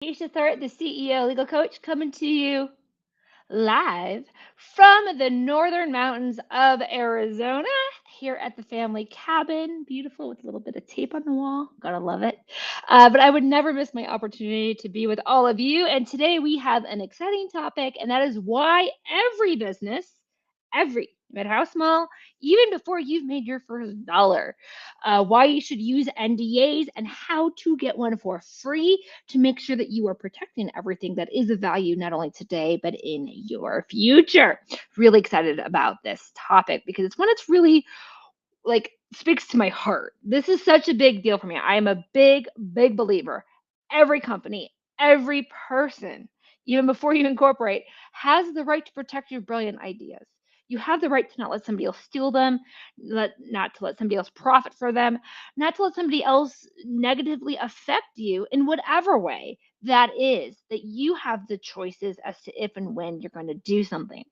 Acacia Thornton, the CEO Legal Coach, coming to you live from the northern mountains of Arizona here at the family cabin. Beautiful with a little bit of tape on the wall. Gotta love it. But I would never miss my opportunity to be with all of you. And today we have an exciting topic, and that is why every business, no matter how small, even before you've made your first dollar, why you should use NDAs and how to get one for free to make sure that you are protecting everything that is of value, not only today, but in your future. Really excited about this topic because it's one that's really like speaks to my heart. This is such a big deal for me. I am a big believer. Every company, every person, even before you incorporate, has the right to protect your brilliant ideas. You have the right to not let somebody else steal them, not to let somebody else profit for them, not to let somebody else negatively affect you in whatever way that is, that you have the choices as to if and when you're going to do something.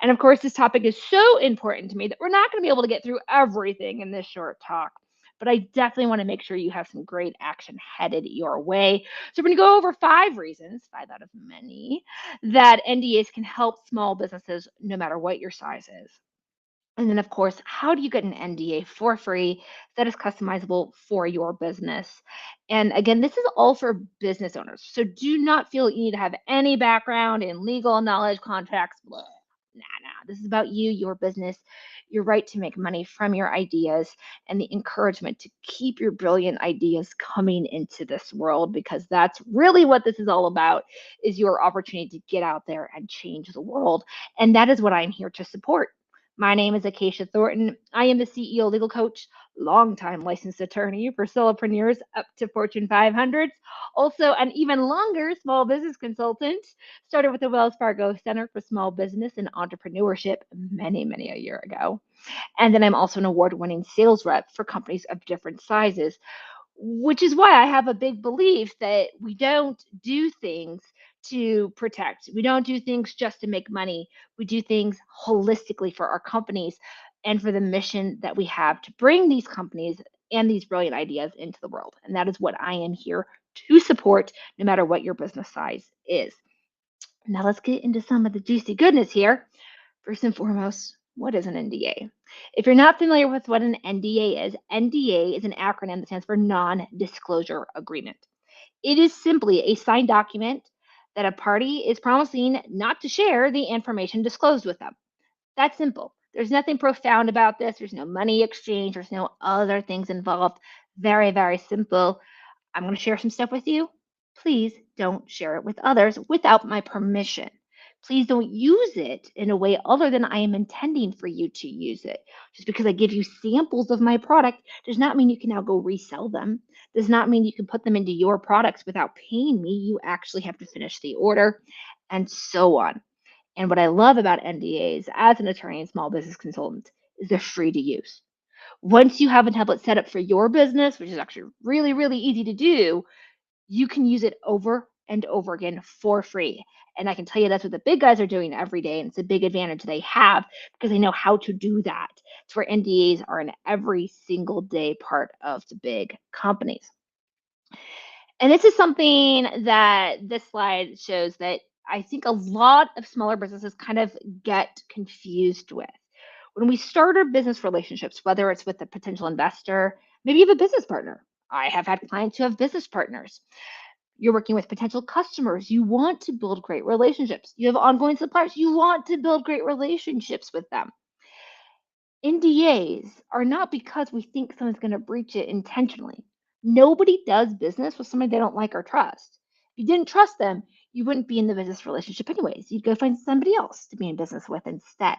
And of course, this topic is so important to me that we're not going to be able to get through everything in this short talk. But I definitely want to make sure you have some great action headed your way. So, we're going to go over 5 reasons, 5 out of many, that NDAs can help small businesses no matter what your size is. And then, of course, how do you get an NDA for free that is customizable for your business? And again, this is all for business owners. So do not feel you need to have any background in legal knowledge, contracts, blah. Nah. This is about you, your business, your right to make money from your ideas, and the encouragement to keep your brilliant ideas coming into this world, because that's really what this is all about, is your opportunity to get out there and change the world. And that is what I'm here to support. My name is Acacia Thornton. I am the CEO legal coach, longtime licensed attorney for solopreneurs up to Fortune 500s, also an even longer small business consultant. Started with the Wells Fargo Center for Small Business and Entrepreneurship many a year ago. And then I'm also an award winning sales rep for companies of different sizes, which is why I have a big belief that we don't do things to protect. We don't do things just to make money. We do things holistically for our companies and for the mission that we have to bring these companies and these brilliant ideas into the world. And that is what I am here to support, no matter what your business size is. Now, let's get into some of the juicy goodness here. First and foremost, what is an NDA? If you're not familiar with what an NDA is an acronym that stands for non disclosure agreement. It is simply a signed document that a party is promising not to share the information disclosed with them. That's simple. There's nothing profound about this. There's no money exchange. There's no other things involved. Very simple. I'm going to share some stuff with you. Please don't share it with others without my permission. Please don't use it in a way other than I am intending for you to use it. Just because I give you samples of my product does not mean you can now go resell them. Does not mean you can put them into your products without paying me. You actually have to finish the order, and so on. And what I love about NDAs as an attorney and small business consultant is they're free to use. Once you have a template set up for your business, which is actually really easy to do, you can use it over and over again for free. And I can tell you that's what the big guys are doing every day. And it's a big advantage they have because they know how to do that. It's where NDAs are an every single day part of the big companies. And this is something that this slide shows that I think a lot of smaller businesses kind of get confused with. When we start our business relationships, whether it's with a potential investor, maybe you have a business partner. I have had clients who have business partners. You're working with potential customers. You want to build great relationships. You have ongoing suppliers. You want to build great relationships with them. NDAs are not because we think someone's going to breach it intentionally. Nobody does business with somebody they don't like or trust. If you didn't trust them, you wouldn't be in the business relationship anyways. You'd go find somebody else to be in business with instead.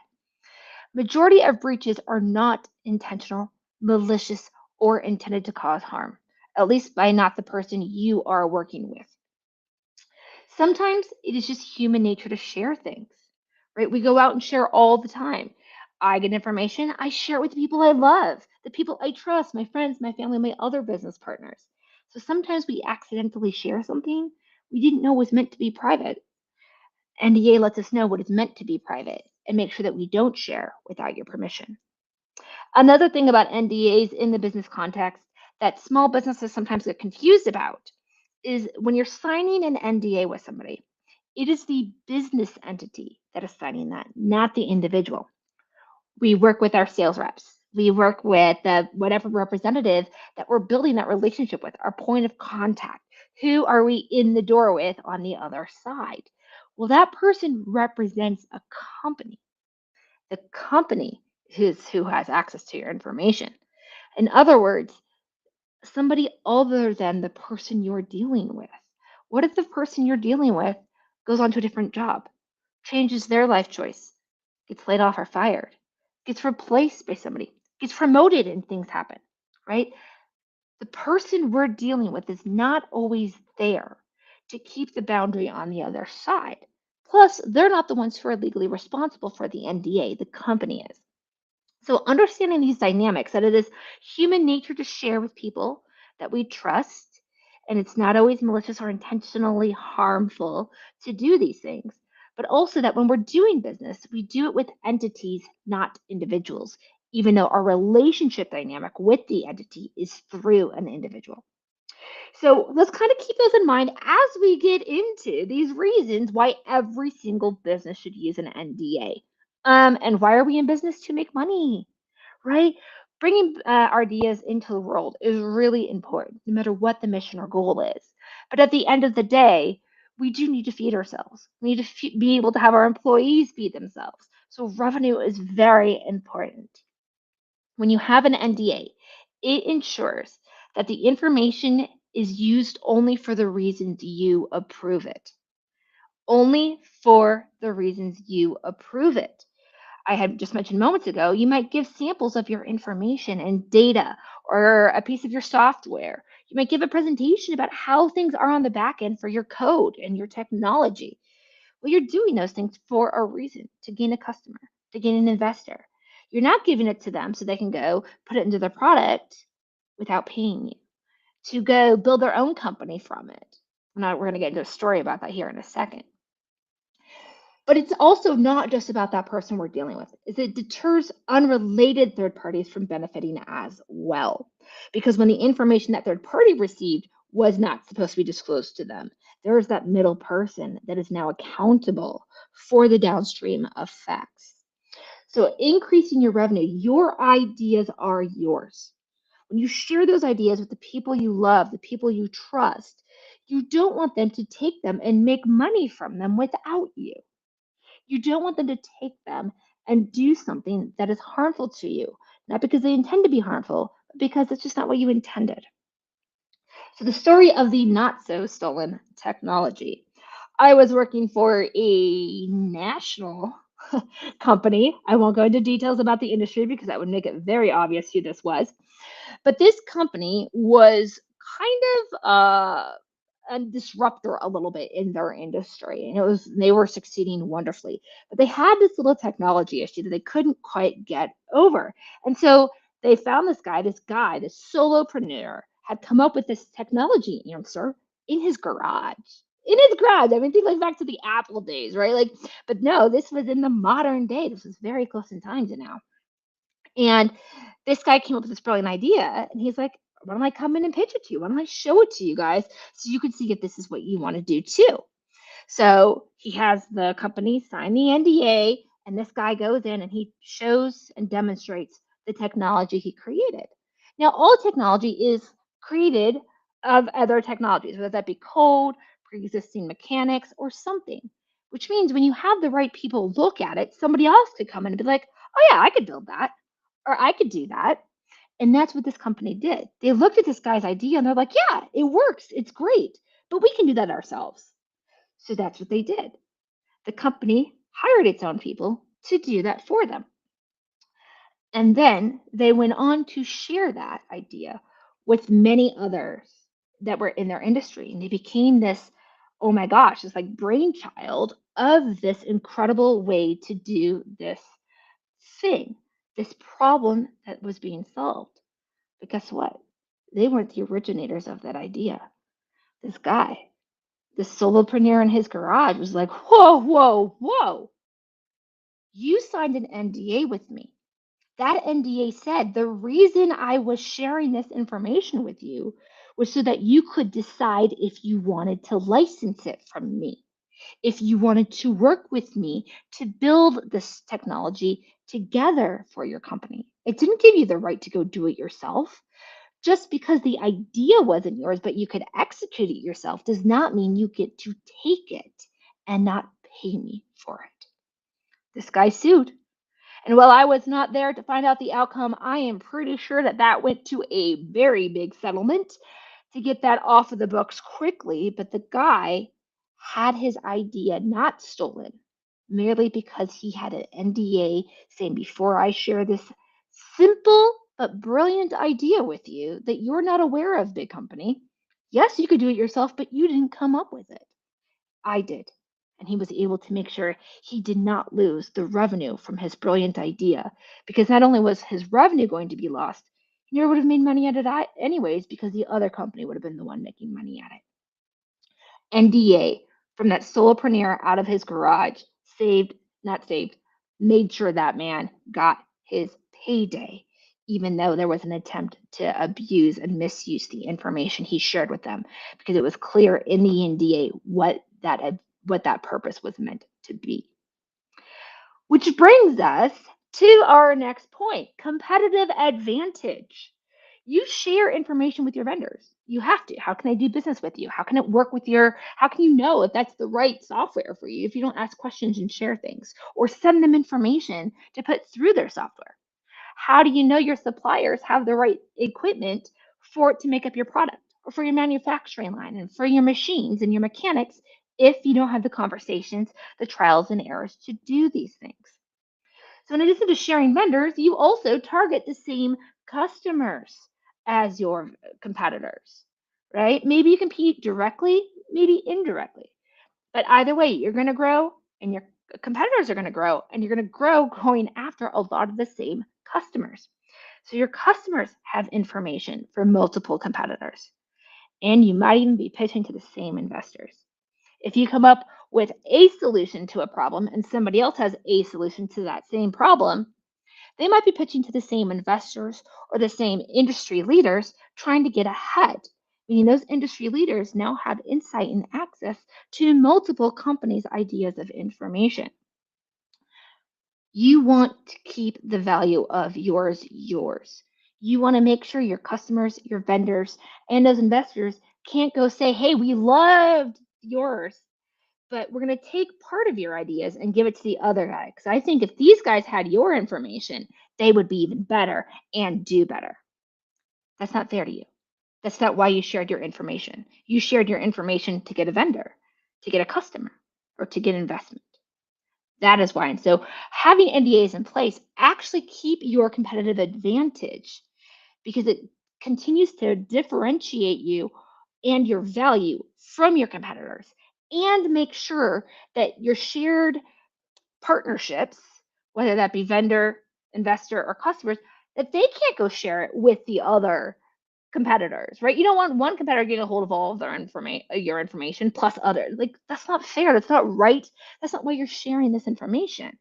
Majority of breaches are not intentional, malicious, or intended to cause harm, at least by not the person you are working with. Sometimes it is just human nature to share things, right? We go out and share all the time. I get information, I share it with the people I love, the people I trust, my friends, my family, my other business partners. So sometimes we accidentally share something we didn't know was meant to be private. NDA lets us know what is meant to be private and make sure that we don't share without your permission. Another thing about NDAs in the business context that small businesses sometimes get confused about is when you're signing an NDA with somebody, it is the business entity that is signing that, not the individual. We work with our sales reps. We work with the whatever representative that we're building that relationship with, our point of contact. Who are we in the door with on the other side? Well, that person represents a company. The company is who has access to your information. In other words, somebody other than the person you're dealing with. What if the person you're dealing with goes on to a different job, changes their life choice, gets laid off or fired, gets replaced by somebody, gets promoted and things happen, right? The person we're dealing with is not always there to keep the boundary on the other side. Plus, they're not the ones who are legally responsible for the NDA, the company is. So, understanding these dynamics, that it is human nature to share with people that we trust, and it's not always malicious or intentionally harmful to do these things, but also that when we're doing business, we do it with entities, not individuals, even though our relationship dynamic with the entity is through an individual. So let's kind of keep those in mind as we get into these reasons why every single business should use an NDA. And why are we in business? To make money, right? Bringing ideas into the world is really important, no matter what the mission or goal is. But at the end of the day, we do need to feed ourselves. We need to be able to have our employees feed themselves. So revenue is very important. When you have an NDA, it ensures that the information is used only for the reasons you approve it. Only for the reasons you approve it. I had just mentioned moments ago, you might give samples of your information and data or a piece of your software. You might give a presentation about how things are on the back end for your code and your technology. Well, you're doing those things for a reason, to gain a customer, to gain an investor. You're not giving it to them so they can go put it into their product without paying you, to go build their own company from it. Now, we're going to get into a story about that here in a second. But it's also not just about that person we're dealing with. Is it deters unrelated third parties from benefiting as well. Because when the information that third party received was not supposed to be disclosed to them, there is that middle person that is now accountable for the downstream effects. So increasing your revenue, your ideas are yours. When you share those ideas with the people you love, the people you trust, you don't want them to take them and make money from them without you. You don't want them to take them and do something that is harmful to you, not because they intend to be harmful, but because it's just not what you intended. So, the story of the not so stolen technology. I was working for a national company. I won't go into details about the industry because that would make it very obvious who this was. But this company was kind of a disruptor a little bit in their industry, and they were succeeding wonderfully. But they had this little technology issue that they couldn't quite get over, and so they found this solopreneur, had come up with this technology answer in his garage. In his garage. I mean, think like back to the Apple days, right? Like, but no, this was in the modern day. This was very close in time to now. And this guy came up with this brilliant idea, and he's like, why don't I come in and pitch it to you? Why don't I show it to you guys so you can see if this is what you want to do too? So he has the company sign the NDA, and this guy goes in and he shows and demonstrates the technology he created. Now, all technology is created of other technologies, whether that be code, pre existing mechanics, or something, which means when you have the right people look at it, somebody else could come in and be like, oh, yeah, I could build that, or I could do that. And that's what this company did. They looked at this guy's idea and they're like, yeah, it works. It's great, but we can do that ourselves. So that's what they did. The company hired its own people to do that for them. And then they went on to share that idea with many others that were in their industry. And they became this, oh my gosh, this like brainchild of this incredible way to do this thing, this problem that was being solved. But guess what? They weren't the originators of that idea. This guy, this solopreneur in his garage was like, whoa, whoa, whoa. You signed an NDA with me. That NDA said the reason I was sharing this information with you was so that you could decide if you wanted to license it from me, if you wanted to work with me to build this technology together for your company. It didn't give you the right to go do it yourself. Just because the idea wasn't yours, but you could execute it yourself, does not mean you get to take it and not pay me for it. This guy sued. And while I was not there to find out the outcome, I am pretty sure that that went to a very big settlement to get that off of the books quickly. But the guy had his idea not stolen merely because he had an NDA saying, before I share this simple but brilliant idea with you that you're not aware of, big company. Yes, you could do it yourself, but you didn't come up with it. I did. And he was able to make sure he did not lose the revenue from his brilliant idea, because not only was his revenue going to be lost, he never would have made money at it anyways, because the other company would have been the one making money at it. NDA from that solopreneur out of his garage saved, not saved, made sure that man got his payday, even though there was an attempt to abuse and misuse the information he shared with them, because it was clear in the NDA what that purpose was meant to be. Which brings us to our next point, competitive advantage. You share information with your vendors. You have to. How can they do business with you? How can it work with how can you know if that's the right software for you if you don't ask questions and share things or send them information to put through their software? How do you know your suppliers have the right equipment for it to make up your product or for your manufacturing line and for your machines and your mechanics if you don't have the conversations, the trials and errors to do these things? So, in addition to sharing vendors, you also target the same customers as your competitors, right? Maybe you compete directly, maybe indirectly, but either way, you're going to grow and your competitors are going to grow, and you're going to grow going after a lot of the same customers. So, your customers have information for multiple competitors, and you might even be pitching to the same investors. If you come up with a solution to a problem and somebody else has a solution to that same problem, they might be pitching to the same investors or the same industry leaders trying to get ahead, meaning those industry leaders now have insight and access to multiple companies' ideas of information. You want to keep the value of yours yours. You want to make sure your customers, your vendors, and those investors can't go say, hey, we loved yours, but we're going to take part of your ideas and give it to the other guy. Because I think if these guys had your information, they would be even better and do better. That's not fair to you. That's not why you shared your information. You shared your information to get a vendor, to get a customer, or to get investment. That is why. And so having NDAs in place actually keep your competitive advantage because it continues to differentiate you and your value from your competitors and make sure that your shared partnerships, whether that be vendor, investor, or customers, that they can't go share it with the other competitors, right? You don't want one competitor getting a hold of all of your information plus others. Like that's not fair. That's not right. That's not why you're sharing this information.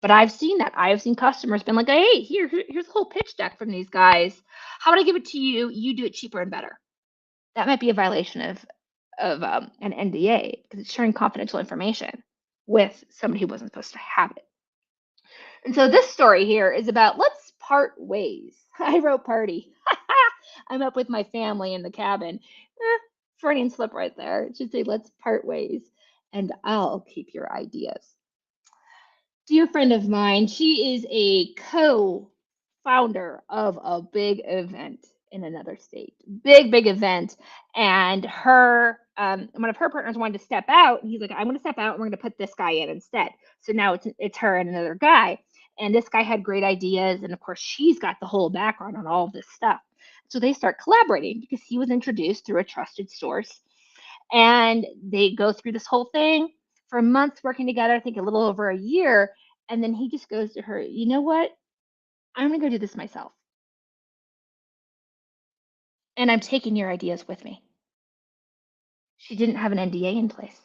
But I've seen that. I have seen customers been like, "Hey, here's a whole pitch deck from these guys. How would I give it to you? You do it cheaper and better." That might be a violation of an NDA because it's sharing confidential information with somebody who wasn't supposed to have it. And so this story here is about let's part ways. I wrote party. I'm up with my family in the cabin. Freudian slip right there. It should say let's part ways, and I'll keep your ideas. Dear friend of mine, she is a co-founder of a big event in another state. Big event. And one of her partners wanted to step out. And he's like, I'm going to step out and we're going to put this guy in instead. So now it's her and another guy. And this guy had great ideas. And of course, she's got the whole background on all of this stuff. So they start collaborating because he was introduced through a trusted source. And they go through this whole thing for months working together, I think a little over a year. And then he just goes to her, you know what? I'm going to go do this myself. And I'm taking your ideas with me. She didn't have an NDA in place.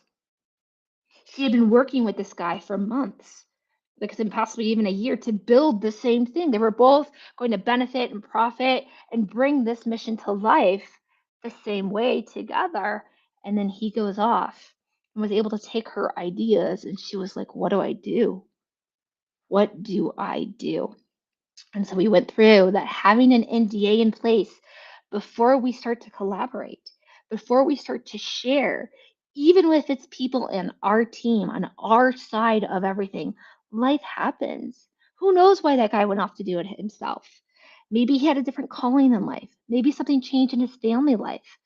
She had been working with this guy for months because in possibly even a year to build the same thing. They were both going to benefit and profit and bring this mission to life the same way together. And then he goes off and was able to take her ideas, and she was like, what do I do? What do I do? And so we went through that, having an NDA in place before we start to collaborate, before we start to share, even if it's people in our team, on our side of everything. Life happens. Who knows why that guy went off to do it himself? Maybe he had a different calling in life. Maybe something changed in his family life.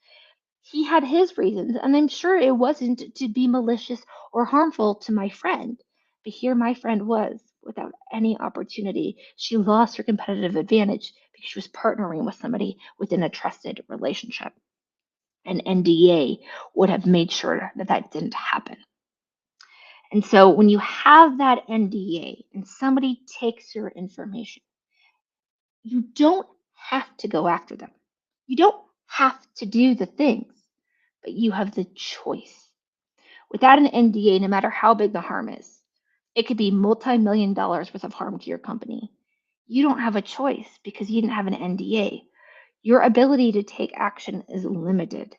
He had his reasons, and I'm sure it wasn't to be malicious or harmful to my friend. But here my friend was without any opportunity. She lost her competitive advantage because she was partnering with somebody within a trusted relationship. An NDA would have made sure that that didn't happen. And so when you have that NDA and somebody takes your information, you don't have to go after them. You don't have to do the things, but you have the choice. Without an NDA, no matter how big the harm is, it could be multi-million dollars worth of harm to your company. You don't have a choice because you didn't have an NDA. Your ability to take action is limited.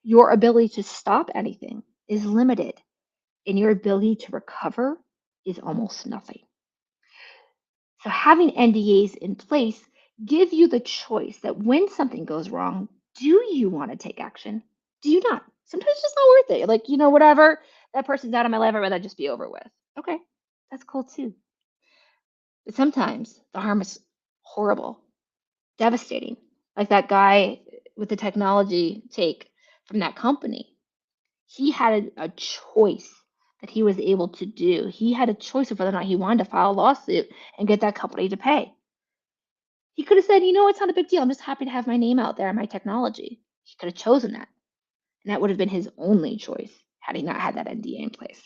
Your ability to stop anything is limited, and your ability to recover is almost nothing. So having NDAs in place give you the choice that when something goes wrong, do you want to take action? Do you not? Sometimes it's just not worth it. Like, whatever, that person's out of my life, I'd rather just be over with. Okay, that's cool too. But sometimes the harm is horrible, devastating. Like that guy with the technology take from that company. He had a choice that he was able to do. He had a choice of whether or not he wanted to file a lawsuit and get that company to pay. He could have said, it's not a big deal. I'm just happy to have my name out there and my technology. He could have chosen that. And that would have been his only choice had he not had that NDA in place.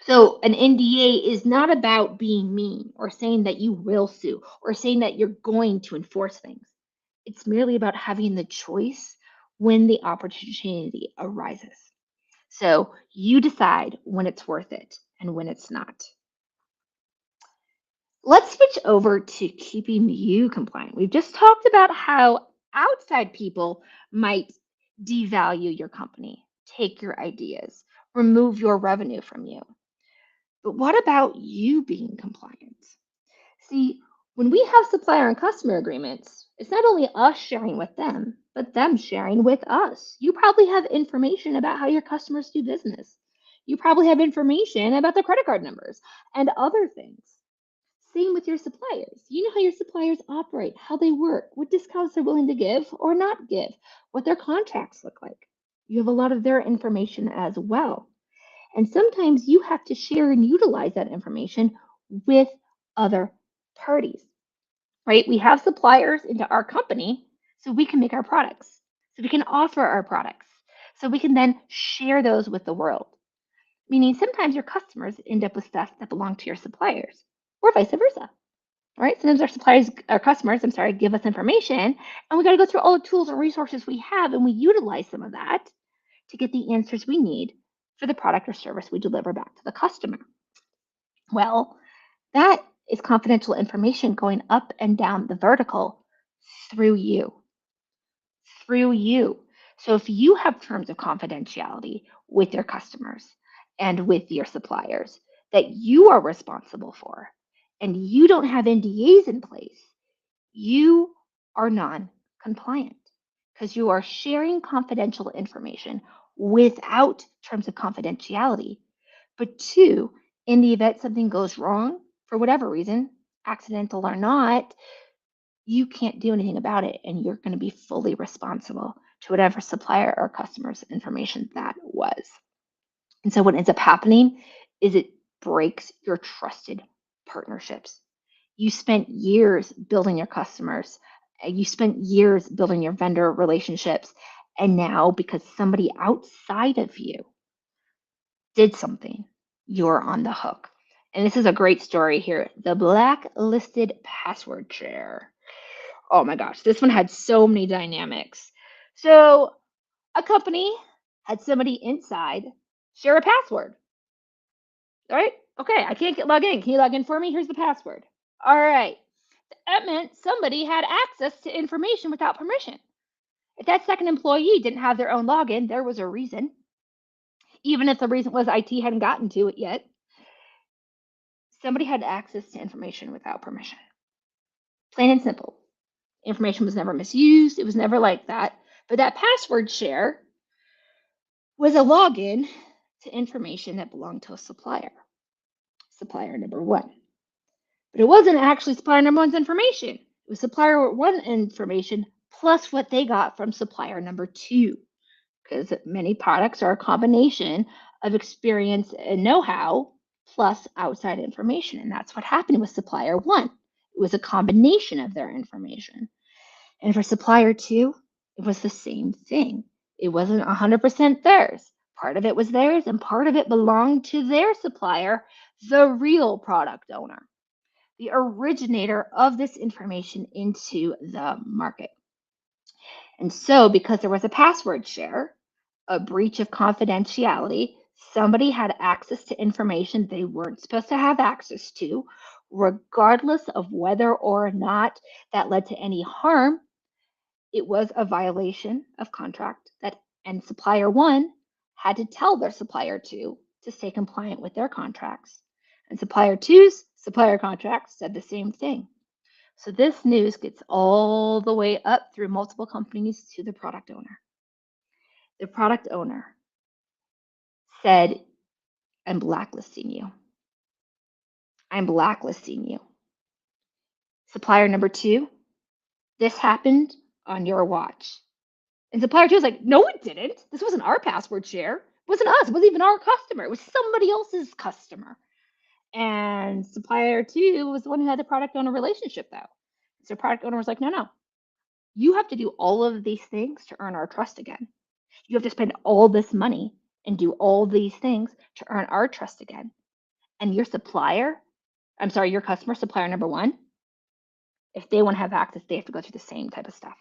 So an NDA is not about being mean or saying that you will sue or saying that you're going to enforce things. It's merely about having the choice when the opportunity arises. So you decide when it's worth it and when it's not. Let's switch over to keeping you compliant. We've just talked about how outside people might devalue your company, take your ideas, remove your revenue from you. But what about you being compliant? See, when we have supplier and customer agreements, it's not only us sharing with them, but them sharing with us. You probably have information about how your customers do business. You probably have information about their credit card numbers and other things. Same with your suppliers. You know how your suppliers operate, how they work, what discounts they're willing to give or not give, what their contracts look like. You have a lot of their information as well. And sometimes you have to share and utilize that information with other parties, right? We have suppliers into our company so we can make our products, so we can offer our products, so we can then share those with the world. Meaning sometimes your customers end up with stuff that belong to your suppliers, or vice versa. Right? Sometimes our customers, give us information, and we got to go through all the tools and resources we have, and we utilize some of that to get the answers we need for the product or service we deliver back to the customer. Well, that is confidential information going up and down the vertical through you, through you. So if you have terms of confidentiality with your customers and with your suppliers that you are responsible for, and you don't have NDAs in place, you are non-compliant because you are sharing confidential information without terms of confidentiality. But two, in the event something goes wrong for whatever reason, accidental or not, you can't do anything about it, and you're going to be fully responsible to whatever supplier or customer's information that was. And so what ends up happening is it breaks your trusted partnerships. You spent years building your customers. You spent years building your vendor relationships. And now, because somebody outside of you did something, you're on the hook. And this is a great story here. The blacklisted password share. Oh my gosh, this one had so many dynamics. So a company had somebody inside share a password, right? Okay, I can't get log in. Can you log in for me? Here's the password. All right. That meant somebody had access to information without permission. If that second employee didn't have their own login, there was a reason. Even if the reason was IT hadn't gotten to it yet, somebody had access to information without permission. Plain and simple. Information was never misused. It was never like that. But that password share was a login to information that belonged to a supplier, supplier number one. But it wasn't actually supplier number one's information. It was supplier one information plus what they got from supplier number two, because many products are a combination of experience and know how plus outside information. And that's what happened with supplier one. It was a combination of their information. And for supplier two, it was the same thing. It wasn't 100% theirs. Part of it was theirs, and part of it belonged to their supplier, the real product owner, the originator of this information into the market. And so, because there was a password share, a breach of confidentiality, somebody had access to information they weren't supposed to have access to, regardless of whether or not that led to any harm. It was a violation of contract that and supplier one had to tell their supplier two to stay compliant with their contracts. And supplier two's supplier contract said the same thing. So this news gets all the way up through multiple companies to the product owner. The product owner said, I'm blacklisting you. I'm blacklisting you. Supplier number two, this happened on your watch. And supplier two was like, no, it didn't. This wasn't our password share. It wasn't us. It wasn't even our customer. It was somebody else's customer. And supplier two was the one who had the product owner relationship, though. So product owner was like, no, no. You have to do all of these things to earn our trust again. You have to spend all this money and do all these things to earn our trust again. And your supplier, I'm sorry, your customer, supplier number one, if they want to have access, they have to go through the same type of stuff.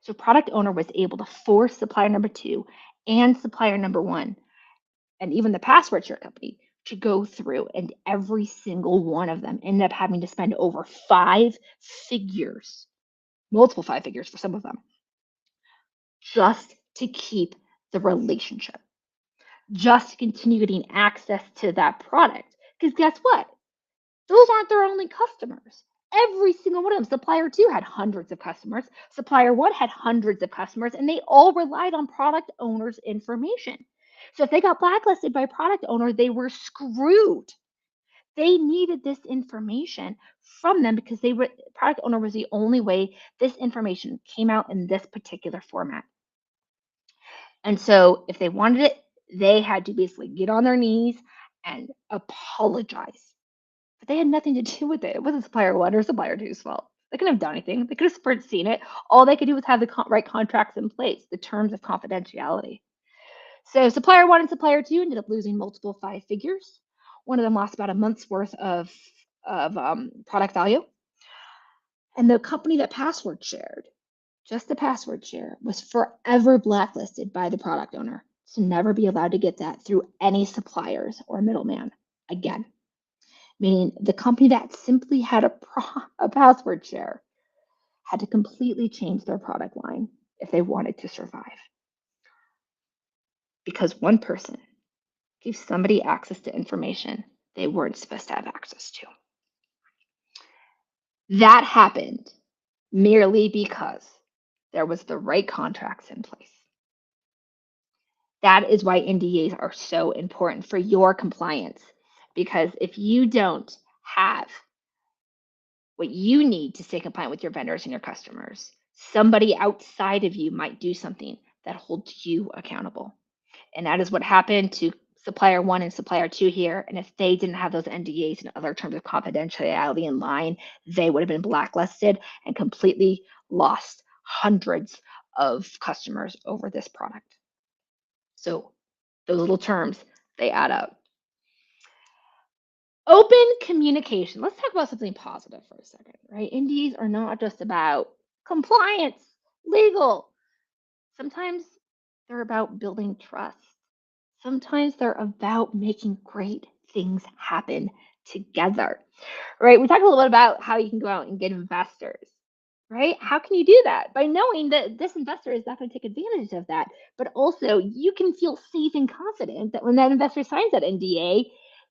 So product owner was able to force supplier number two and supplier number one, and even the password share company, to go through, and every single one of them ended up having to spend over 5 figures, multiple 5 figures for some of them, just to keep the relationship, just to continue getting access to that product. Because guess what? Those aren't their only customers. Every single one of them, supplier two had hundreds of customers, supplier one had hundreds of customers, and they all relied on product owner's information. So if they got blacklisted by product owner, they were screwed. They needed this information from them because product owner was the only way this information came out in this particular format. And so if they wanted it, they had to basically get on their knees and apologize. But they had nothing to do with it. It wasn't supplier one or supplier two's fault. They couldn't have done anything. They could have seen it. All they could do was have the right contracts in place, the terms of confidentiality. So supplier one and supplier two ended up losing multiple 5 figures. One of them lost about a month's worth of product value. And the company that password shared, just the password share, was forever blacklisted by the product owner to never be allowed to get that through any suppliers or middleman again. Meaning the company that simply had a password share had to completely change their product line if they wanted to survive. Because one person gave somebody access to information they weren't supposed to have access to. That happened merely because there was the right contracts in place. That is why NDAs are so important for your compliance. Because if you don't have what you need to stay compliant with your vendors and your customers, somebody outside of you might do something that holds you accountable. And that is what happened to supplier one and supplier two here. And if they didn't have those NDAs and other terms of confidentiality in line, they would have been blacklisted and completely lost hundreds of customers over this product. So those little terms, they add up. Open communication. Let's talk about something positive for a second, right? NDAs are not just about compliance, legal. Sometimes they're about building trust. Sometimes they're about making great things happen together, right? We talked a little bit about how you can go out and get investors, right? How can you do that? By knowing that this investor is not going to take advantage of that, but also you can feel safe and confident that when that investor signs that NDA,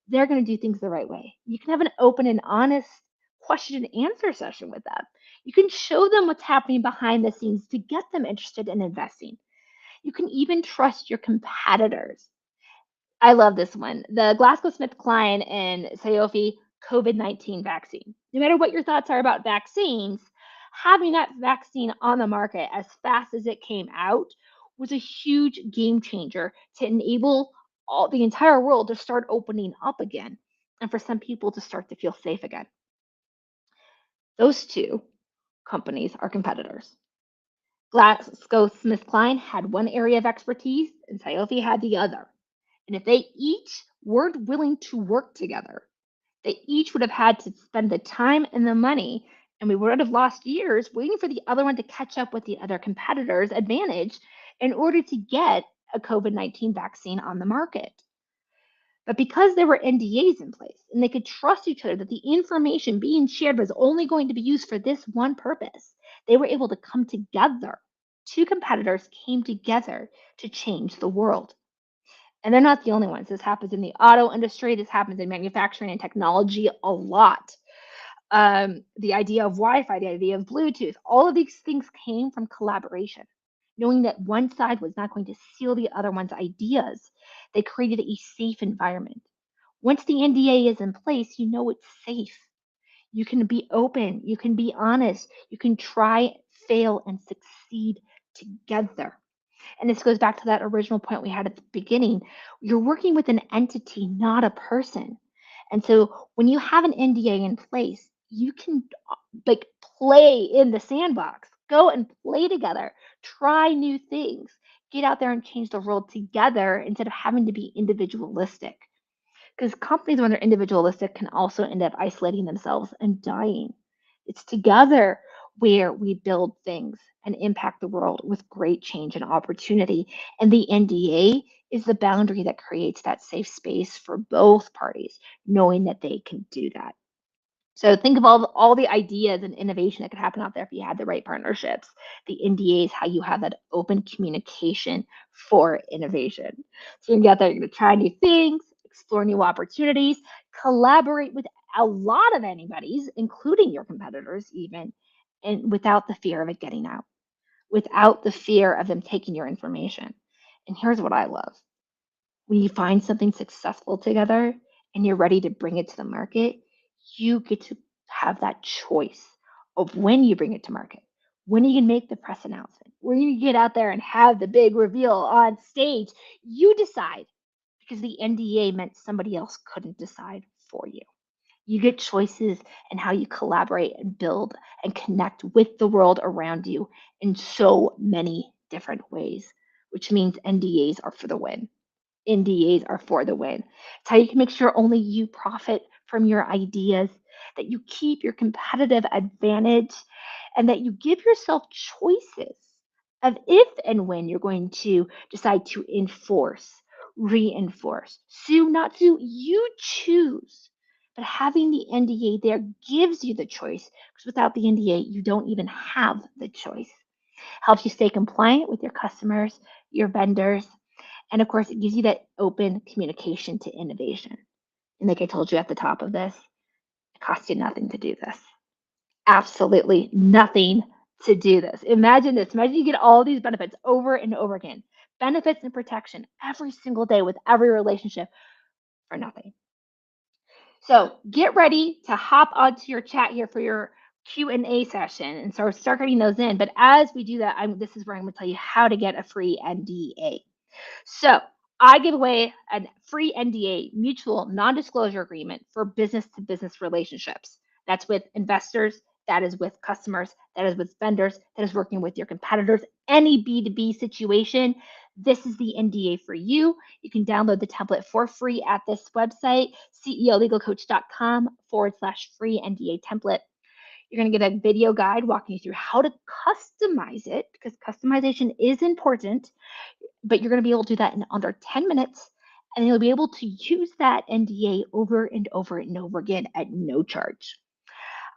they're going to do things the right way. You can have an open and honest question and answer session with them. You can show them what's happening behind the scenes to get them interested in investing. You can even trust your competitors. I love this one. The GlaxoSmithKline and Sanofi COVID-19 vaccine. No matter what your thoughts are about vaccines, having that vaccine on the market as fast as it came out was a huge game changer to enable the entire world to start opening up again and for some people to start to feel safe again. Those two companies are competitors. GlaxoSmithKline had one area of expertise and Sanofi had the other. And if they each weren't willing to work together, they each would have had to spend the time and the money, and we would have lost years waiting for the other one to catch up with the other competitor's advantage in order to get a COVID-19 vaccine on the market. But because there were NDAs in place and they could trust each other that the information being shared was only going to be used for this one purpose, they were able to come together. Two competitors came together to change the world. And they're not the only ones. This happens in the auto industry. This happens in manufacturing and technology a lot. The idea of Wi-Fi, the idea of Bluetooth, all of these things came from collaboration. Knowing that one side was not going to steal the other one's ideas, they created a safe environment. Once the NDA is in place, you know it's safe. You can be open, you can be honest, you can try, fail, and succeed together. And this goes back to that original point we had at the beginning. You're working with an entity, not a person. And so when you have an NDA in place, you can like play in the sandbox, go and play together, try new things, get out there and change the world together instead of having to be individualistic. Because companies, when they're individualistic, can also end up isolating themselves and dying. It's together where we build things and impact the world with great change and opportunity. And the NDA is the boundary that creates that safe space for both parties, knowing that they can do that. So think of all the ideas and innovation that could happen out there if you had the right partnerships. The NDA is how you have that open communication for innovation. So you're gonna get out there, you're gonna try new things, explore new opportunities, collaborate with a lot of anybody's, including your competitors, even, and without the fear of it getting out, without the fear of them taking your information. And here's what I love. When you find something successful together and you're ready to bring it to the market, you get to have that choice of when you bring it to market, when you can make the press announcement, when you get out there and have the big reveal on stage. You decide because the NDA meant somebody else couldn't decide for you. You get choices in how you collaborate and build and connect with the world around you in so many different ways, which means NDAs are for the win. NDAs are for the win. It's how you can make sure only you profit from your ideas, that you keep your competitive advantage, and that you give yourself choices of if and when you're going to decide to enforce, reinforce, sue, not sue, you choose. But having the NDA there gives you the choice because without the NDA, you don't even have the choice. Helps you stay compliant with your customers, your vendors, and of course, it gives you that open communication to innovation. And like I told you at the top of this, it costs you nothing to do this. Absolutely nothing to do this. Imagine this. Imagine you get all these benefits over and over again. Benefits and protection every single day with every relationship for nothing. So get ready to hop onto your chat here for your Q&A session and start getting those in. But as we do that, this is where I'm going to tell you how to get a free NDA. So I give away a free NDA, mutual non-disclosure agreement for business-to-business relationships. That's with investors, that is with customers, that is with vendors, that is working with your competitors. Any B2B situation, this is the NDA for you. You can download the template for free at this website, CEOLegalcoach.com/free NDA template. You're going to get a video guide walking you through how to customize it because customization is important, but you're going to be able to do that in under 10 minutes and you'll be able to use that NDA over and over and over again at no charge.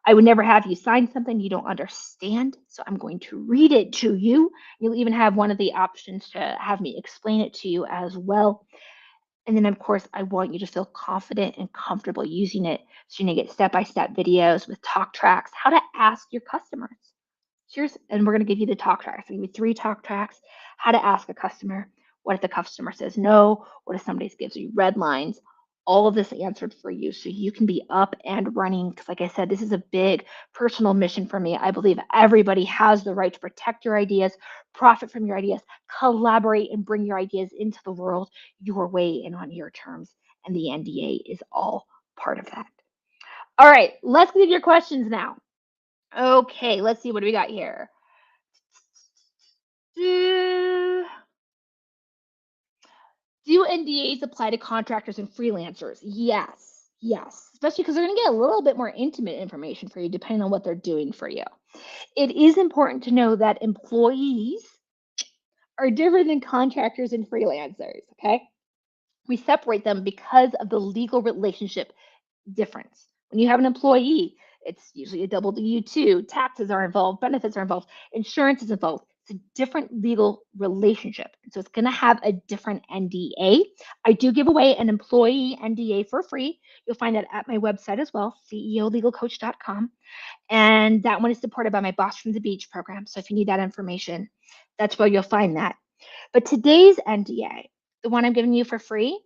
I would never have you sign something you don't understand, so I'm going to read it to you. You'll even have one of the options to have me explain it to you as well. And then, of course, I want you to feel confident and comfortable using it. So you're going to get step-by-step videos with talk tracks, how to ask your customers. And we're going to give you the talk tracks. I'll give you 3 talk tracks, how to ask a customer. What if the customer says no? What if somebody gives you red lines? All of this answered for you so you can be up and running. Because, like I said, this is a big personal mission for me. I believe everybody has the right to protect your ideas, profit from your ideas, collaborate, and bring your ideas into the world your way and on your terms. And the NDA is all part of that. All right, let's get into your questions now. Okay, let's see what do we got here. Do NDAs apply to contractors and freelancers? Yes, yes, especially because they're going to get a little bit more intimate information for you depending on what they're doing for you. It is important to know that employees are different than contractors and freelancers, okay? We separate them because of the legal relationship difference. When you have an employee, it's usually a double W-2, taxes are involved, benefits are involved, insurance is involved. It's a different legal relationship. So it's going to have a different NDA. I do give away an employee NDA for free. You'll find that at my website as well, CEOLegalcoach.com. And that one is supported by my Boss from the Beach program. So if you need that information, that's where you'll find that. But today's NDA, the one I'm giving you for free,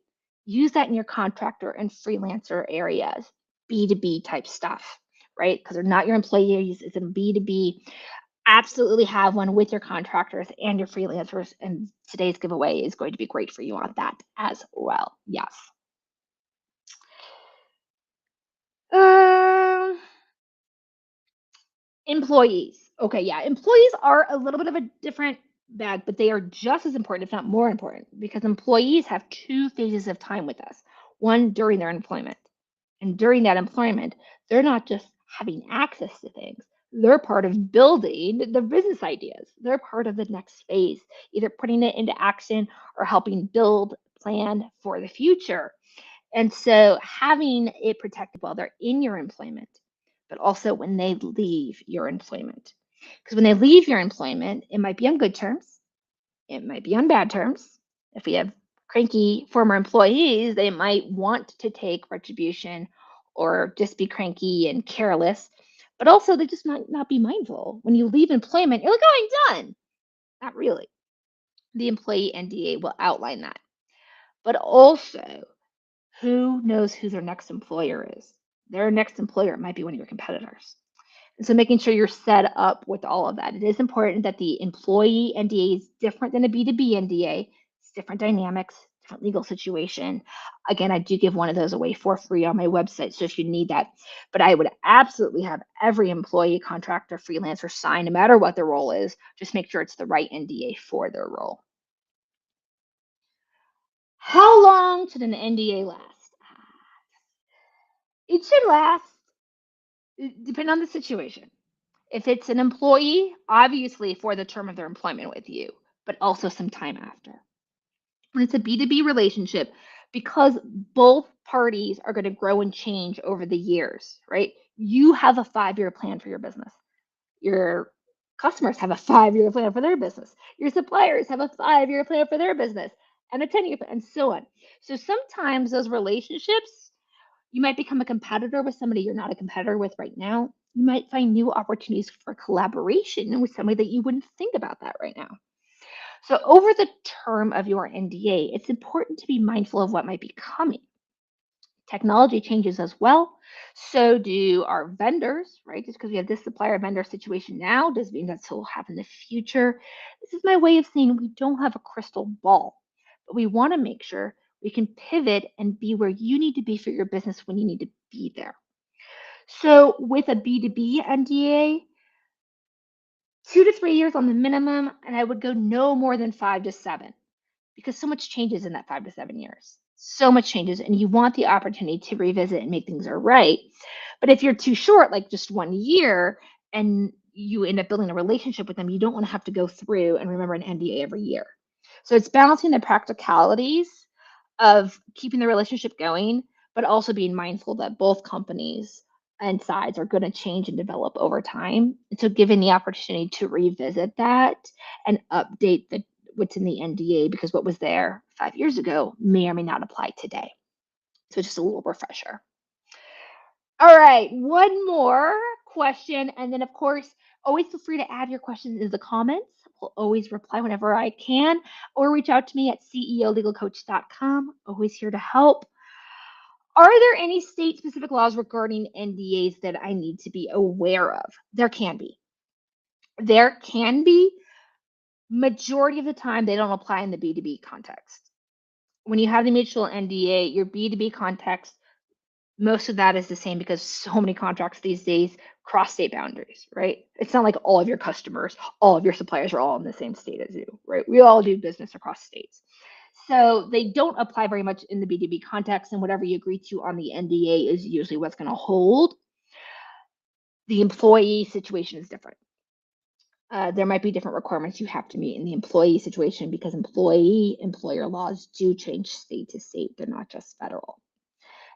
use that in your contractor and freelancer areas, B2B type stuff, right? Because they're not your employees, it's a B2B. Absolutely have one with your contractors and your freelancers. And today's giveaway is going to be great for you on that as well. Yes. Um, Employees. Okay, yeah. Employees are a little bit of a different bag, but they are just as important, if not more important, because employees have 2 phases of time with us. One during their employment. And during that employment, they're not just having access to things. They're part of building the business ideas. They're part of the next phase, either putting it into action or helping build plan for the future. And so having it protected while they're in your employment, but also when they leave your employment. Because when they leave your employment, it might be on good terms, it might be on bad terms. If we have cranky former employees, they might want to take retribution or just be cranky and careless. But also, they just might not be mindful. When you leave employment, you're like, oh, I'm done. Not really. The employee NDA will outline that. But also, who knows who their next employer is? Their next employer might be one of your competitors. And so making sure you're set up with all of that. It is important that the employee NDA is different than a B2B NDA. It's different dynamics, different legal situation. Again, I do give one of those away for free on my website. So if you need that, but I would absolutely have every employee, contractor, freelancer sign, no matter what their role is. Just make sure it's the right NDA for their role. How long should an NDA last? It should last, depending on the situation. If it's an employee, obviously for the term of their employment with you, but also some time after. When it's a B2B relationship, because both parties are going to grow and change over the years, right? You have a 5-year plan for your business. Your customers have a 5-year plan for their business. Your suppliers have a 5-year plan for their business and a 10-year plan, and so on. So sometimes those relationships, you might become a competitor with somebody you're not a competitor with right now. You might find new opportunities for collaboration with somebody that you wouldn't think about that right now. So, over the term of your NDA, it's important to be mindful of what might be coming. Technology changes as well. So do our vendors, right? Just because we have this supplier vendor situation now doesn't mean that's what will happen in the future. This is my way of saying we don't have a crystal ball, but we want to make sure we can pivot and be where you need to be for your business when you need to be there. So with a B2B NDA, 2 to 3 years on the minimum, and I would go no more than 5 to 7 because so much changes in that 5 to 7 years. So much changes, and you want the opportunity to revisit and make things all right. But if you're too short, like just 1 year, and you end up building a relationship with them, you don't want to have to go through and remember an NDA every year. So it's balancing the practicalities of keeping the relationship going, but also being mindful that both companies and sides are going to change and develop over time. And so giving the opportunity to revisit that and update the what's in the NDA, because what was there 5 years ago may or may not apply today. So just a little refresher. All right, one more question. And then, of course, always feel free to add your questions in the comments. We'll always reply whenever I can, or reach out to me at CEOLegalcoach.com. Always here to help. Are there any state specific laws regarding NDAs that I need to be aware of? There can be. There can be. Majority of the time, they don't apply in the B2B context. When you have the mutual NDA, your B2B context, most of that is the same because so many contracts these days cross state boundaries, right? It's not like all of your customers, all of your suppliers are all in the same state as you, right? We all do business across states. So they don't apply very much in the B2B context, and whatever you agree to on the NDA is usually what's going to hold. The employee situation is different. There might be different requirements you have to meet in the employee situation because employer laws do change state to state. They're not just federal.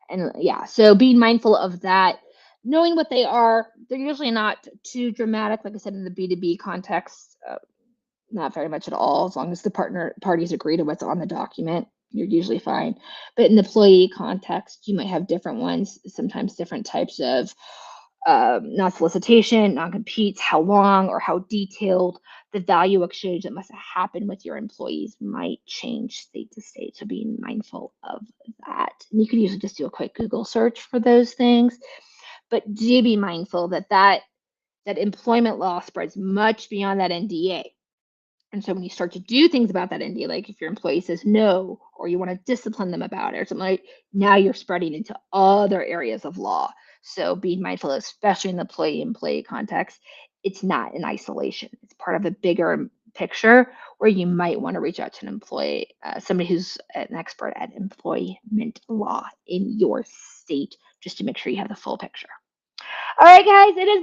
And yeah, so being mindful of that, knowing what they are, they're usually not too dramatic. Like I said, in the B2B context, not very much at all. As long as the parties agree to what's on the document, you're usually fine. But in the employee context, you might have different ones, sometimes different types of non-solicitation, non-competes, how long or how detailed the value exchange that must happen with your employees might change state to state. So being mindful of that. And you can usually just do a quick Google search for those things, but do be mindful that that employment law spreads much beyond that NDA. And so when you start to do things about that NDA, like if your employee says no, or you want to discipline them about it or something, like now you're spreading into other areas of law. So being mindful, especially in the employee context, it's not in isolation. It's part of a bigger picture where you might want to reach out to an employee, somebody who's an expert at employment law in your state, just to make sure you have the full picture. All right, guys, it has been